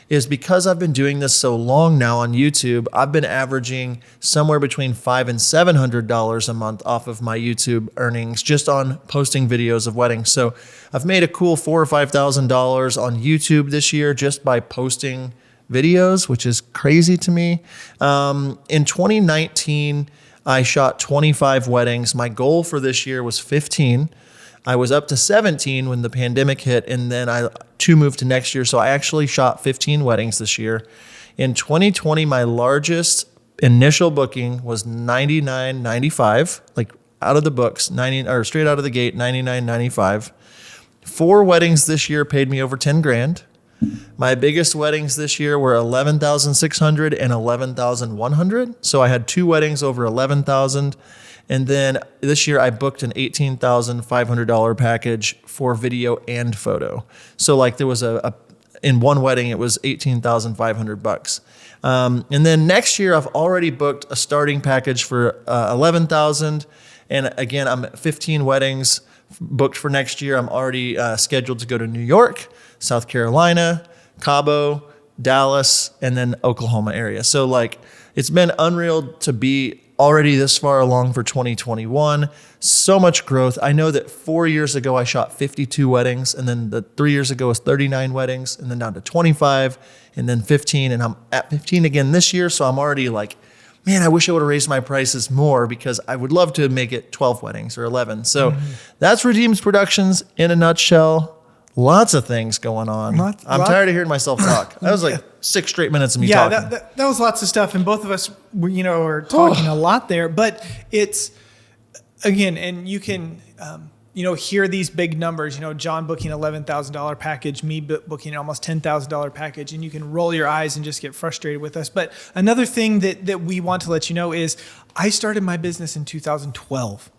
is because I've been doing this so long now on YouTube, I've been averaging somewhere between $500 and $700 a month off of my YouTube earnings just on posting videos of weddings. So I've made a cool $4,000 or $5,000 on YouTube this year just by posting videos, which is crazy to me. In 2019, I shot 25 weddings. My goal for this year was 15. I was up to 17 when the pandemic hit, and then I moved to next year. So I actually shot 15 weddings this year. In 2020, my largest initial booking was $99.95, like out of the books, straight out of the gate, $99.95. 4 weddings this year paid me over 10 grand. My biggest weddings this year were $11,600 and $11,100. So I had 2 weddings over $11,000. And then this year I booked an $18,500 package for video and photo. So like there was in one wedding, it was $18,500. And then next year I've already booked a starting package for $11,000. And again, I'm at 15 weddings booked for next year. I'm already scheduled to go to New York, South Carolina, Cabo, Dallas, and then Oklahoma area. So like it's been unreal to be already this far along for 2021. So much growth. I know that 4 years ago, I shot 52 weddings, and then 3 years ago was 39 weddings, and then down to 25, and then 15, and I'm at 15 again this year. So I'm already like, man, I wish I would have raised my prices more because I would love to make it 12 weddings or 11. So that's Redeems Productions in a nutshell. Lots of things going on. I'm tired of hearing myself talk. That was like 6 straight minutes of me talking. Yeah, that was lots of stuff, and both of us, were talking a lot there. But it's again, and you can, hear these big numbers. John booking $11,000 package, me booking almost $10,000 package, and you can roll your eyes and just get frustrated with us. But another thing that we want to let you know is, I started my business in 2012.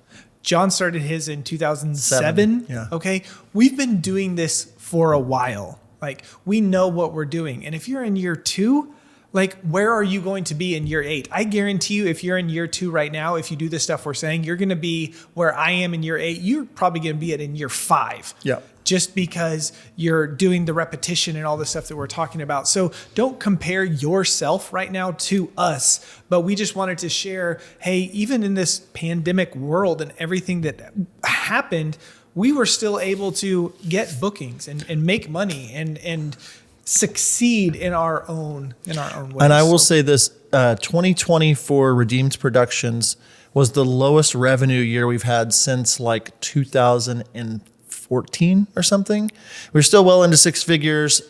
John started his in 2007. Yeah. Okay. We've been doing this for a while. Like, we know what we're doing. And if you're in year 2, like, where are you going to be in year 8? I guarantee you, if you're in year 2 right now, if you do the stuff we're saying, you're going to be where I am in year 8. You're probably going to be in year 5. Yeah. Just because you're doing the repetition and all the stuff that we're talking about. So don't compare yourself right now to us, but we just wanted to share, hey, even in this pandemic world and everything that happened, we were still able to get bookings and make money and succeed in our own ways. And I will say this, 2020 for Redeemed Productions was the lowest revenue year we've had since like 2014 or something. We're still well into 6 figures.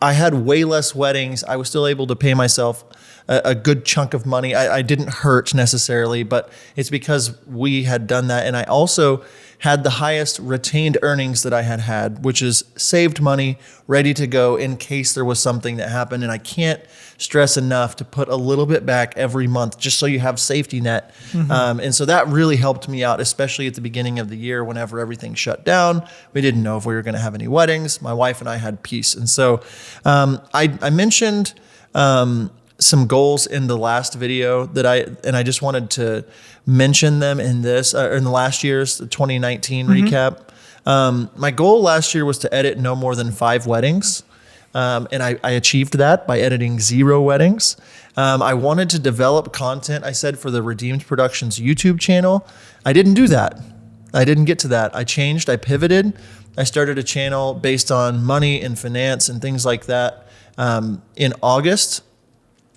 I had way less weddings. I was still able to pay myself a good chunk of money. I didn't hurt necessarily, but it's because we had done that. And I also had the highest retained earnings that I had, which is saved money, ready to go in case there was something that happened. And I can't stress enough to put a little bit back every month just so you have safety net. And so that really helped me out, especially at the beginning of the year whenever everything shut down. We didn't know if we were going to have any weddings. My wife and I had peace. And so I mentioned some goals in the last video that I just wanted to mention them in this, in the last year's 2019 recap. My goal last year was to edit no more than 5 weddings. And I achieved that by editing 0 weddings. I wanted to develop content, I said, for the Redeemed Productions YouTube channel. I didn't do that. I didn't get to that. I changed, I pivoted. I started a channel based on money and finance and things like that. In August,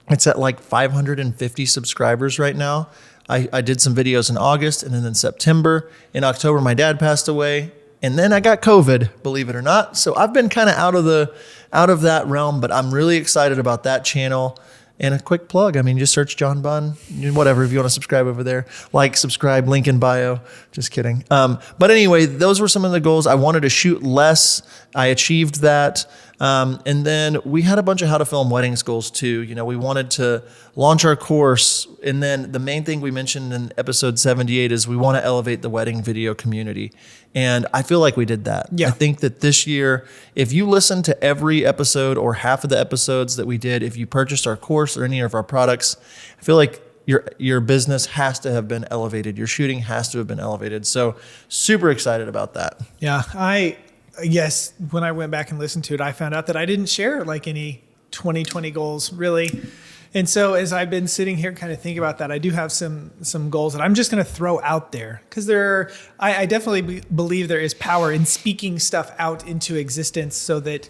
it's at like 550 subscribers right now. I did some videos in August, and then in September. In October, my dad passed away, and then I got COVID, believe it or not. So I've been kind of out of that realm, but I'm really excited about that channel. And a quick plug, I mean, just search John Bunn, whatever, if you want to subscribe over there. Like, subscribe, link in bio. Just kidding. But anyway, those were some of the goals. I wanted to shoot less. I achieved that. And then we had a bunch of how to film weddings goals too. You know, we wanted to launch our course. And then the main thing we mentioned in episode 78 is we want to elevate the wedding video community. And I feel like we did that. Yeah. I think that this year, if you listen to every episode or half of the episodes that we did, if you purchased our course or any of our products, I feel like your business has to have been elevated. Your shooting has to have been elevated. So super excited about that. Yeah. Yes, when I went back and listened to it, I found out that I didn't share like any 2020 goals really. And so as I've been sitting here kind of thinking about that, I do have some goals that I'm just going to throw out there because I definitely believe there is power in speaking stuff out into existence so that,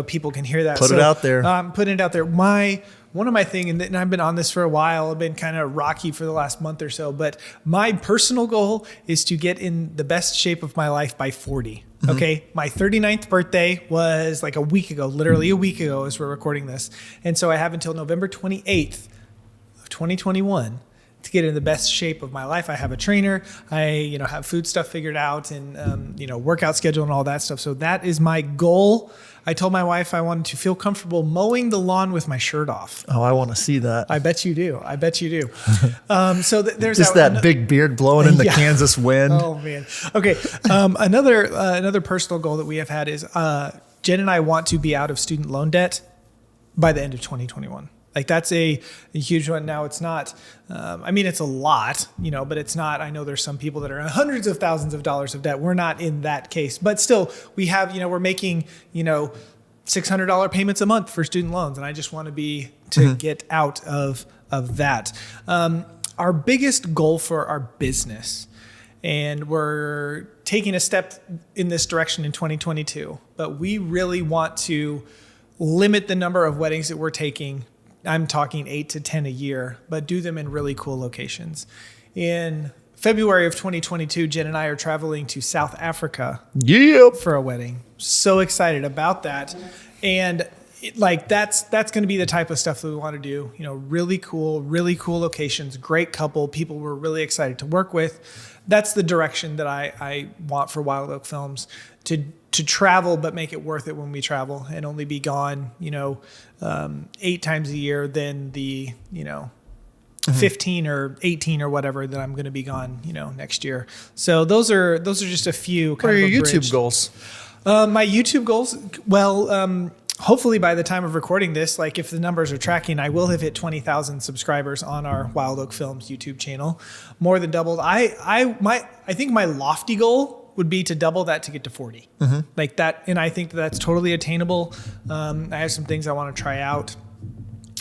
people can hear that. Put it out there. Putting it out there. One of my things, and I've been on this for a while, I've been kind of rocky for the last month or so, but my personal goal is to get in the best shape of my life by 40. Mm-hmm. Okay. My 39th birthday was like a week ago, literally a week ago as we're recording this. And so I have until November 28th of 2021 to get in the best shape of my life. I have a trainer. I, have food stuff figured out and, workout schedule and all that stuff. So that is my goal. I told my wife I wanted to feel comfortable mowing the lawn with my shirt off. Oh, I want to see that. I bet you do. So there's just that big beard blowing in the Kansas wind. Oh man. Okay. Another personal goal that we have had is Jen and I want to be out of student loan debt by the end of 2021. Like that's a huge one. Now it's not, it's a lot, but it's not, I know there's some people that are in hundreds of thousands of dollars of debt. We're not in that case, but still we have, we're making, $600 payments a month for student loans. And I just want to get out of that. Our biggest goal for our business, and we're taking a step in this direction in 2022, but we really want to limit the number of weddings that we're taking. I'm talking 8 to 10 a year, but do them in really cool locations. In February of 2022, Jen and I are traveling to South Africa for a wedding. So excited about that. And that's going to be the type of stuff that we want to do. Really cool locations, great couple, people we're really excited to work with. That's the direction that I want for Wild Oak Films, to travel, but make it worth it when we travel and only be gone, 8 times a year than the, 15 or 18 or whatever that I'm going to be gone, next year. So those are just a few. What are your YouTube goals? My YouTube goals, hopefully by the time of recording this, like if the numbers are tracking, I will have hit 20,000 subscribers on our Wild Oak Films YouTube channel, more than doubled. I think my lofty goal would be to double that to get to 40 like that. And I think that's totally attainable. I have some things I want to try out,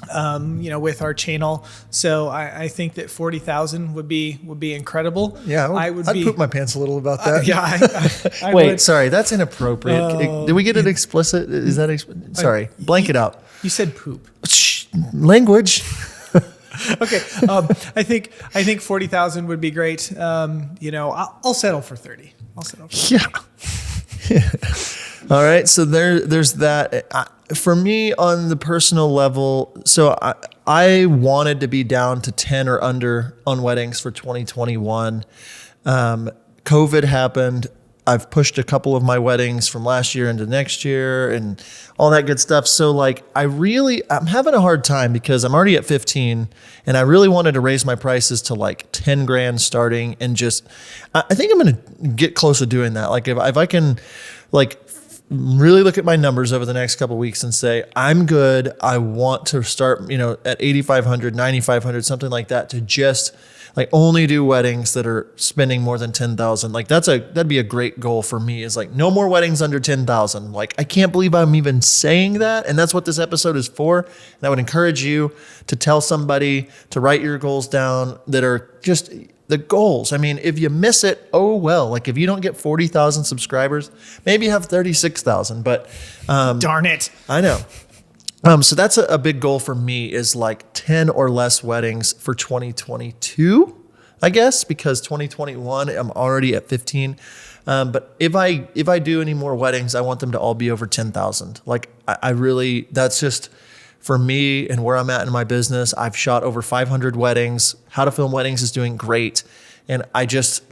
with our channel. So I think that 40,000 would be incredible. Yeah. I'd poop my pants a little about that. I Wait, would. sorry. That's inappropriate. Did we get it explicit? Is that, sorry, blank it out. You said poop. Shh, language. Okay. I think 40,000 would be great. I'll settle for 30. Yeah. All right. So there's that. For me on the personal level, so I wanted to be down to 10 or under on weddings for 2021. COVID happened. I've pushed a couple of my weddings from last year into next year and all that good stuff. So I'm having a hard time because I'm already at 15 and I really wanted to raise my prices to like 10 grand starting and I think I'm going to get close to doing that. Like if I can really look at my numbers over the next couple of weeks and say, I'm good. I want to start, at 8,500, 9,500, something like that to just like only do weddings that are spending more than 10,000. Like that'd be a great goal for me, is like no more weddings under 10,000. Like I can't believe I'm even saying that. And that's what this episode is for. And I would encourage you to tell somebody to write your goals down that are just the goals. I mean, if you miss it, oh well. Like if you don't get 40,000 subscribers, maybe you have 36,000, but darn it. I know. So that's a big goal for me, is like 10 or less weddings for 2022, I guess, because 2021, I'm already at 15. But if I do any more weddings, I want them to all be over 10,000. Like I really, that's just for me and where I'm at in my business. I've shot over 500 weddings. How to Film Weddings is doing great. And I just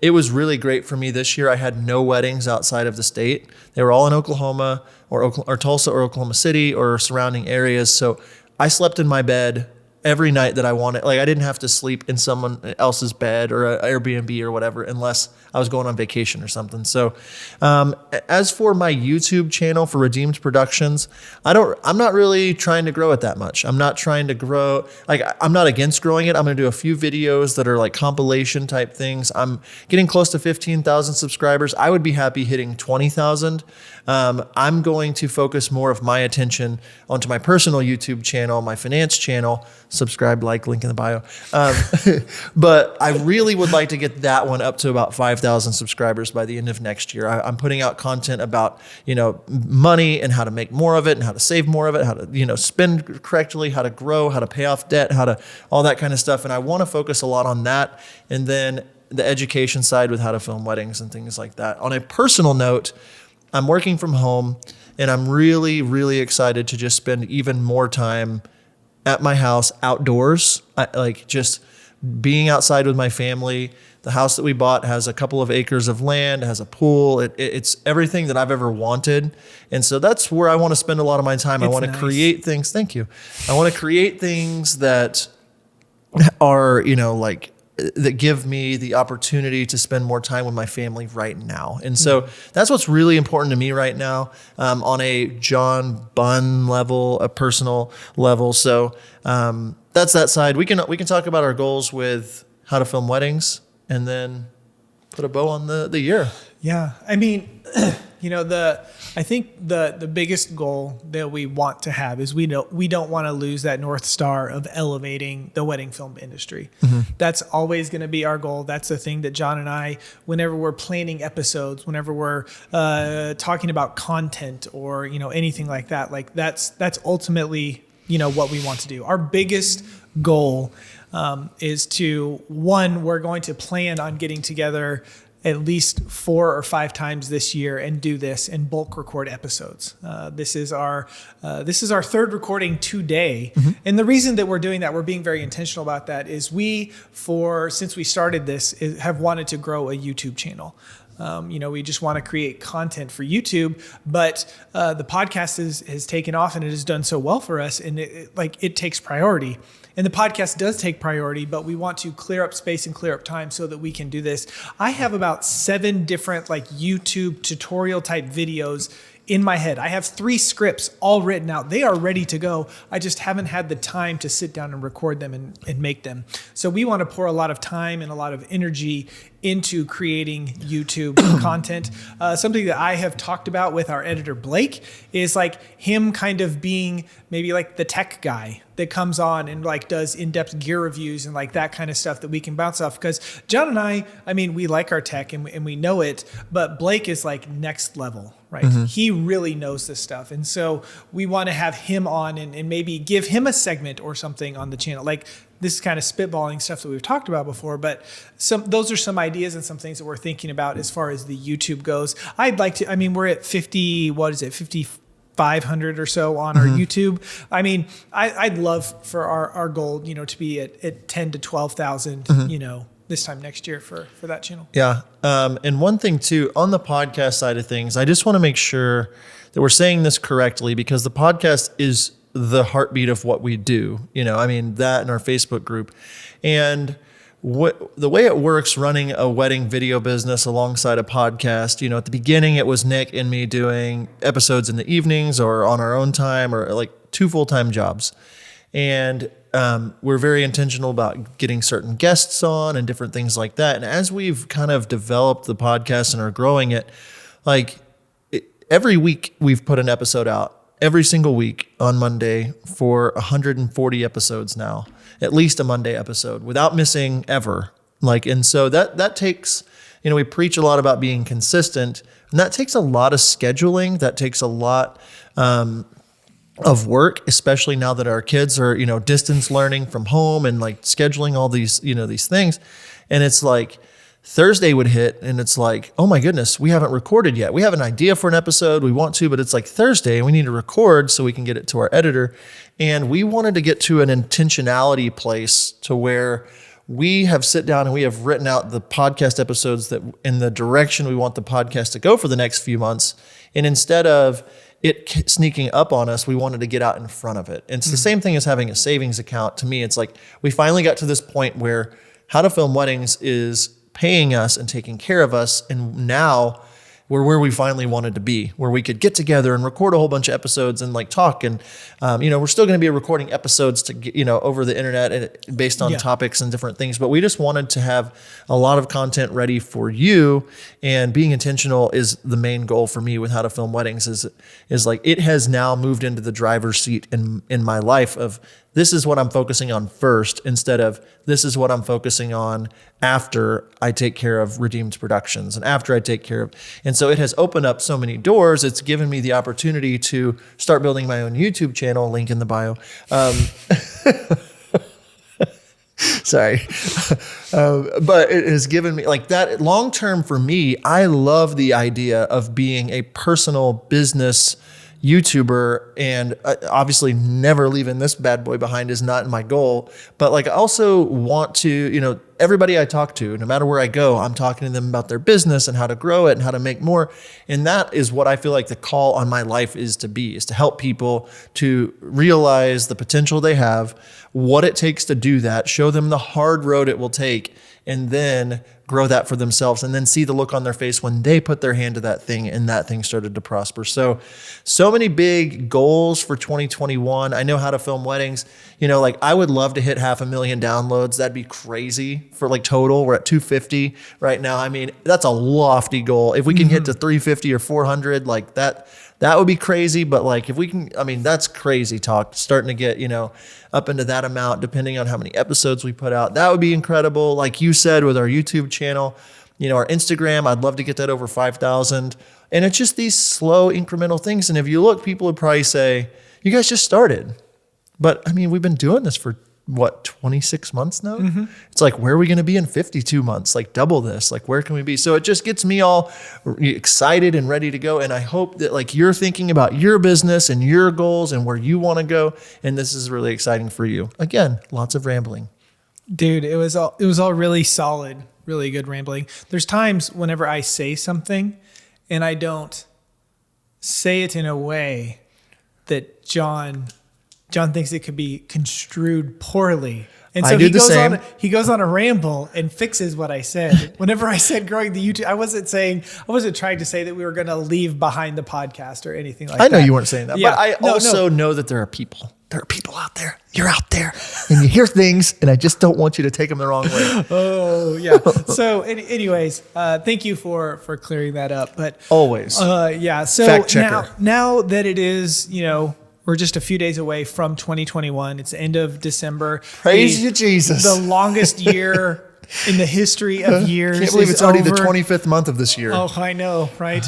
it was really great for me this year. I had no weddings outside of the state. They were all in Oklahoma or Tulsa or Oklahoma City or surrounding areas. So I slept in my bed every night that I wanted. Like I didn't have to sleep in someone else's bed or an Airbnb or whatever, unless I was going on vacation or something. So as for my YouTube channel for Redeemed Productions, I'm not really trying to grow it that much. I'm not trying to grow, I'm not against growing it. I'm going to do a few videos that are like compilation type things. I'm getting close to 15,000 subscribers. I would be happy hitting 20,000. I'm going to focus more of my attention onto my personal YouTube channel, my finance channel. Subscribe, link in the bio. But I really would like to get that one up to about 5,000 subscribers by the end of next year. I'm putting out content about, money and how to make more of it and how to save more of it, how to, spend correctly, how to grow, how to pay off debt, all that kind of stuff. And I want to focus a lot on that. And then the education side with how to film weddings and things like that. On a personal note, I'm working from home and I'm really, really excited to just spend even more time at my house outdoors. Just being outside with my family. The house that we bought has a couple of acres of land, has a pool. It's everything that I've ever wanted. And so that's where I want to spend a lot of my time. I want to create things. Thank you. I want to create things that are, that give me the opportunity to spend more time with my family right now. And so that's what's really important to me right now, on a John Bunn level, a personal level. So that's that side. We can talk about our goals with how to film weddings and then put a bow on the year. Yeah. I mean, I think the biggest goal that we want to have is we don't want to lose that North Star of elevating the wedding film industry. Mm-hmm. That's always going to be our goal. That's the thing that John and I, whenever we're planning episodes, whenever we're talking about content or, anything like that, that's ultimately, what we want to do. Our biggest goal is to, we're going to plan on getting together at least 4 or 5 times this year and do this and bulk record episodes. This is our third recording today. Mm-hmm. And the reason that we're doing that, we're being very intentional about that, is since we started this, have wanted to grow a YouTube channel. We just want to create content for YouTube, but the podcast has taken off and it has done so well for us, and it takes priority. And the podcast does take priority, but we want to clear up space and clear up time so that we can do this. I have about 7 different YouTube tutorial type videos in my head. I have 3 scripts all written out. They are ready to go. I just haven't had the time to sit down and record them and make them. So we want to pour a lot of time and a lot of energy into creating YouTube content. Something that I have talked about with our editor, Blake, is him kind of being maybe the tech guy that comes on and does in-depth gear reviews and that kind of stuff that we can bounce off. Because John and I we like our tech and we know it, but Blake is next level, right? Mm-hmm. He really knows this stuff. And so we want to have him on and maybe give him a segment or something on the channel. This is kind of spitballing stuff that we've talked about before, but those are some ideas and some things that we're thinking about as far as the YouTube goes. I'd like to, we're at 5,500 or so on our YouTube. I'd love for our goal, to be at 10 to 12,000, this time next year for that channel. Yeah. And one thing too, on the podcast side of things, I just want to make sure that we're saying this correctly, because the podcast is the heartbeat of what we do, that in our Facebook group. And the way it works running a wedding video business alongside a podcast, at the beginning it was Nick and me doing episodes in the evenings or on our own time, or 2 full-time jobs. And we're very intentional about getting certain guests on and different things like that. And as we've kind of developed the podcast and are growing it, like every week we've put an episode out every single week on Monday for 140 episodes now, at least a Monday episode without missing ever. And so that takes, we preach a lot about being consistent, and that takes a lot of scheduling. That takes a lot, of work, especially now that our kids are, distance learning from home and like scheduling all these, these things. And it's like Thursday would hit and it's like, oh my goodness, we haven't recorded yet. We have an idea for an episode. We want to, but it's like Thursday and we need to record so we can get it to our editor. And we wanted to get to an intentionality place to where we have sit down and we have written out the podcast episodes that in the direction we want the podcast to go for the next few months. And instead of it sneaking up on us, we wanted to get out in front of it. And it's the same thing as having a savings account. To me, it's like we finally got to this point where How to Film Weddings is paying us and taking care of us. And now we're where we finally wanted to be, where we could get together and record a whole bunch of episodes and like talk. And, we're still going to be recording episodes to get, over the internet and based on topics and different things. But we just wanted to have a lot of content ready for you. And being intentional is the main goal for me with How to Film Weddings is like, it has now moved into the driver's seat in my life of this is what I'm focusing on first instead of this is what I'm focusing on after I take care of Redeemed Productions and after I take care of. And so it has opened up so many doors. It's given me the opportunity to start building my own YouTube channel, link in the bio. Sorry. But it has given me like that long term for me. I love the idea of being a personal business YouTuber, and obviously never leaving this bad boy behind is not my goal. But like I also want to, everybody I talk to, no matter where I go, I'm talking to them about their business and how to grow it and how to make more. And that is what I feel like the call on my life is to help people to realize the potential they have, what it takes to do that, show them the hard road it will take, and then grow that for themselves and then see the look on their face when they put their hand to that thing and that thing started to prosper. So many big goals for 2021. I know How to Film Weddings, like I would love to hit 500,000 downloads. That'd be crazy for like total. We're at 250 right now. I mean, that's a lofty goal. If we can get to 350 or 400, like that would be crazy. But like if we can, that's crazy talk, starting to get, up into that amount, depending on how many episodes we put out. That would be incredible. Like you said, with our YouTube channel, our Instagram, I'd love to get that over 5,000. And it's just these slow incremental things. And if you look, people would probably say, you guys just started. But we've been doing this for 26 months now? It's like, where are we going to be in 52 months? Like double this, like where can we be? So it just gets me all excited and ready to go. And I hope that like you're thinking about your business and your goals and where you want to go. And this is really exciting for you. Again, lots of rambling. Dude, it was all really solid, really good rambling. There's times whenever I say something and I don't say it in a way that John thinks it could be construed poorly. And so he goes on a ramble and fixes what I said. Whenever I said growing the YouTube, I wasn't trying to say that we were going to leave behind the podcast or anything like that. I know you weren't saying that, but I also know that there are people. There are people out there. You're out there and you hear things and I just don't want you to take them the wrong way. Oh, yeah. So anyways, thank you for clearing that up. But always. Yeah. So now that it is, we're just a few days away from 2021. It's the end of December. Praise you, Jesus. The longest year in the history of years. Can't believe it's already the 25th month of this year. Oh, I know, right?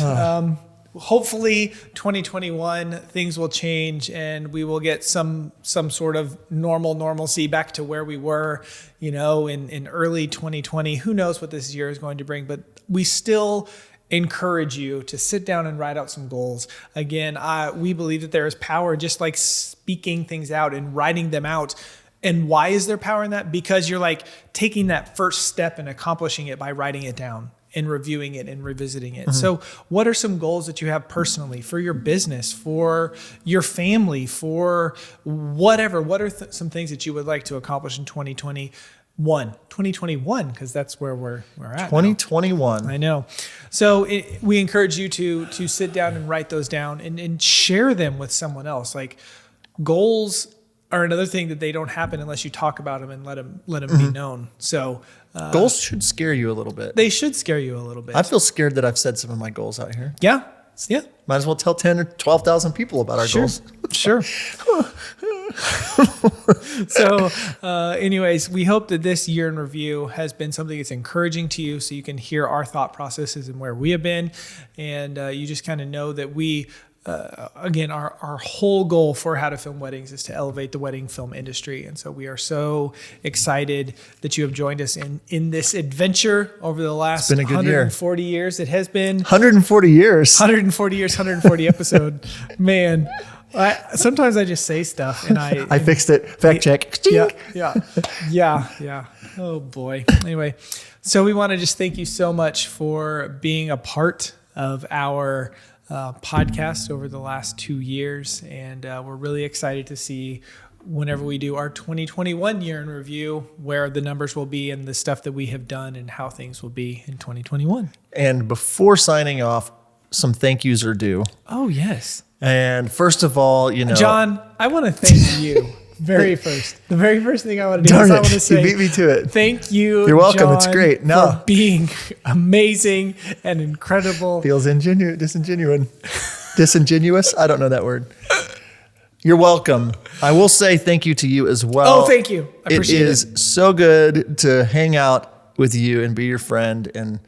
Hopefully 2021, things will change and we will get some sort of normalcy back to where we were, in early 2020. Who knows what this year is going to bring, but we still encourage you to sit down and write out some goals. Again, we believe that there is power just like speaking things out and writing them out. And why is there power in that? Because you're like taking that first step and accomplishing it by writing it down and reviewing it and revisiting it. So what are some goals that you have personally for your business, for your family, for whatever? What are some things that you would like to accomplish in 2021, because that's where we're at. 2021. Now. I know. So we encourage you to sit down and write those down and share them with someone else. Like goals are another thing that they don't happen unless you talk about them and let them be known. So Goals should scare you a little bit. they should scare you a little bit. I feel scared that I've said some of my goals out here. Yeah. Might as well tell 10 or 12,000 people about our goals. Sure. So, anyways, we hope that this year in review has been something that's encouraging to you so you can hear our thought processes and where we have been. And you just kind of know that we, again, our whole goal for How to Film Weddings is to elevate the wedding film industry. And so we are so excited that you have joined us in this adventure over the last 140 years. It has been 140 years. 140 years, 140 episode. Man. Sometimes I just say stuff and I fixed it. Fact check. Yeah. Oh boy. Anyway, so we want to just thank you so much for being a part of our podcast over the last 2 years. And we're really excited to see whenever we do our 2021 year in review, where the numbers will be and the stuff that we have done and how things will be in 2021. And before signing off, some thank yous are due. Oh, yes. And first of all, John, I want to thank you. The very first thing I want to do is I want to say, you beat me to it. Thank you. You're welcome. John, it's great. for being amazing and incredible. Feels disingenuous. I don't know that word. You're welcome. I will say thank you to you as well. Oh, thank you. I appreciate it. It is so good to hang out with you and be your friend. And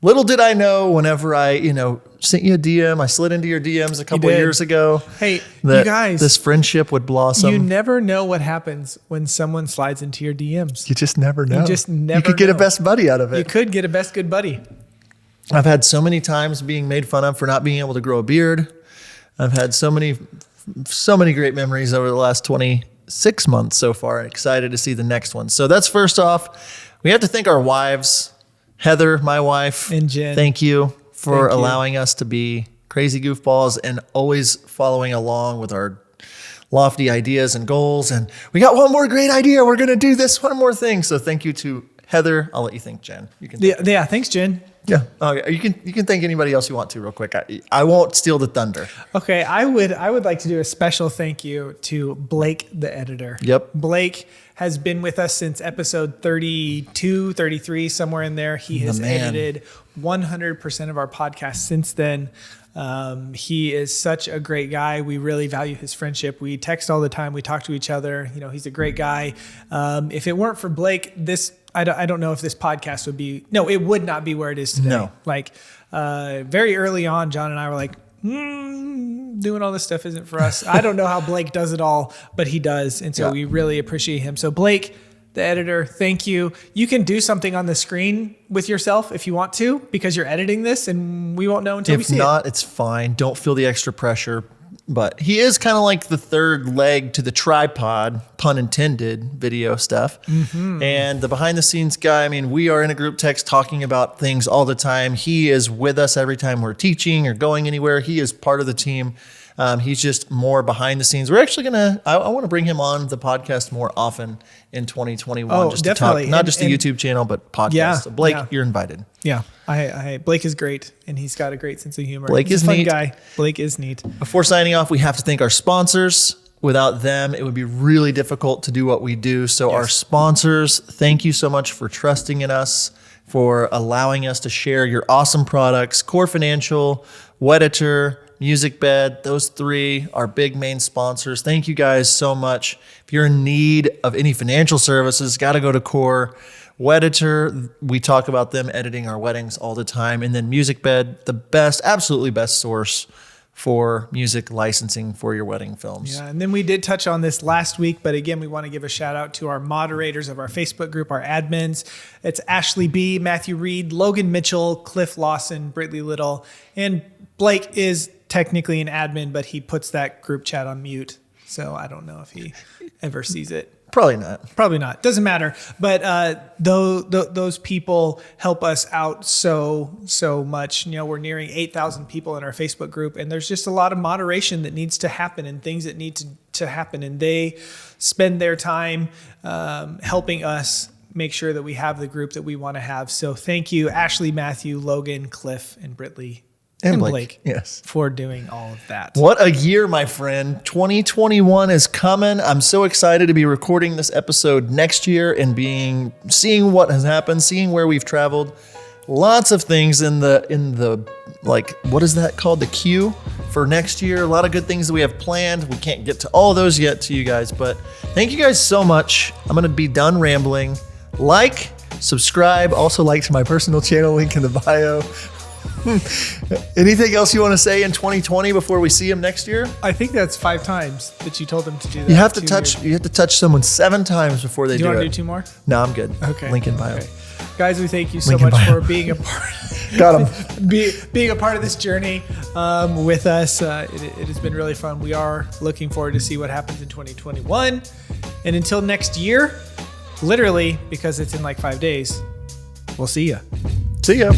little did I know, whenever I, sent you a DM, I slid into your DMs a couple of years ago. Hey, that you guys, this friendship would blossom. You never know what happens when someone slides into your DMs. You just never know. You could get a best buddy out of it. You could get a best good buddy. I've had so many times being made fun of for not being able to grow a beard. I've had so many great memories over the last 26 months so far. Excited to see the next one. So that's first off. We have to thank our wives, Heather, my wife, and Jen. Thank you for allowing us to be crazy goofballs and always following along with our lofty ideas and goals. And we got one more great idea. We're going to do this one more thing. So thank you to Heather. I'll let you thank Jen. You can. Yeah. Thanks, Jen. Yeah. You can thank anybody else you want to real quick. I won't steal the thunder. Okay. I would like to do a special thank you to Blake, the editor. Yep. Blake has been with us since episode 32, 33, somewhere in there. He has edited 100% of our podcast since then. He is such a great guy. We really value his friendship. We text all the time. We talk to each other. He's a great guy. If it weren't for Blake, I don't know if this podcast would be, it would not be where it is today. No. Very early on, John and I were like, doing all this stuff isn't for us. I don't know how Blake does it all, but he does. And so we really appreciate him. So Blake, the editor, thank you. You can do something on the screen with yourself if you want to, because you're editing this and we won't know until we see it. If not, it's fine. Don't feel the extra pressure. But he is kind of like the third leg to the tripod, pun intended, video stuff. Mm-hmm. And the behind the scenes guy, we are in a group text talking about things all the time. He is with us every time we're teaching or going anywhere. He is part of the team. He's just more behind the scenes. We're actually I want to bring him on the podcast more often in 2021. Oh, just definitely. To talk, not just the YouTube channel, but podcast. Yeah, so Blake, you're invited. Yeah. Blake is great, and he's got a great sense of humor. Blake is a fun neat. guy. Blake is neat. Before signing off, we have to thank our sponsors. Without them, it would be really difficult to do what we do. So our sponsors, thank you so much for trusting in us, for allowing us to share your awesome products. Core Financial, Wedditor, Music Bed, those three are big main sponsors. Thank you guys so much. If you're in need of any financial services, got to go to Core. Wedditor, we talk about them editing our weddings all the time. And then Music Bed, the best, absolutely best source for music licensing for your wedding films. Yeah, and then we did touch on this last week, but again, we want to give a shout out to our moderators of our Facebook group, our admins. It's Ashley B., Matthew Reed, Logan Mitchell, Cliff Lawson, Brittany Little, and Blake is technically an admin, but he puts that group chat on mute. So I don't know if he ever sees it. Probably not. Doesn't matter. But those people help us out so much. We're nearing 8,000 people in our Facebook group, and there's just a lot of moderation that needs to happen and things that need to happen. And they spend their time helping us make sure that we have the group that we want to have. So thank you, Ashley, Matthew, Logan, Cliff, and Brittany. and Blake. Yes. For doing all of that. What a year, my friend. 2021 is coming. I'm so excited to be recording this episode next year and seeing what has happened, seeing where we've traveled. Lots of things in the like, what is that called? The queue for next year. A lot of good things that we have planned. We can't get to all those yet to you guys, but thank you guys so much. I'm going to be done rambling. Like, subscribe, also like to my personal channel, link in the bio. Anything else you want to say in 2020 before we see him next year? I think that's 5 times that you told them to do that. You have to touch someone 7 times before they do it. Do you want to do 2 more? No, I'm good. Okay. Link in bio. Okay. Guys, we thank you so much for being a part. Got him. being a part of this journey with us. It has been really fun. We are looking forward to see what happens in 2021. And until next year, literally, because it's in like 5 days, we'll see ya. See ya.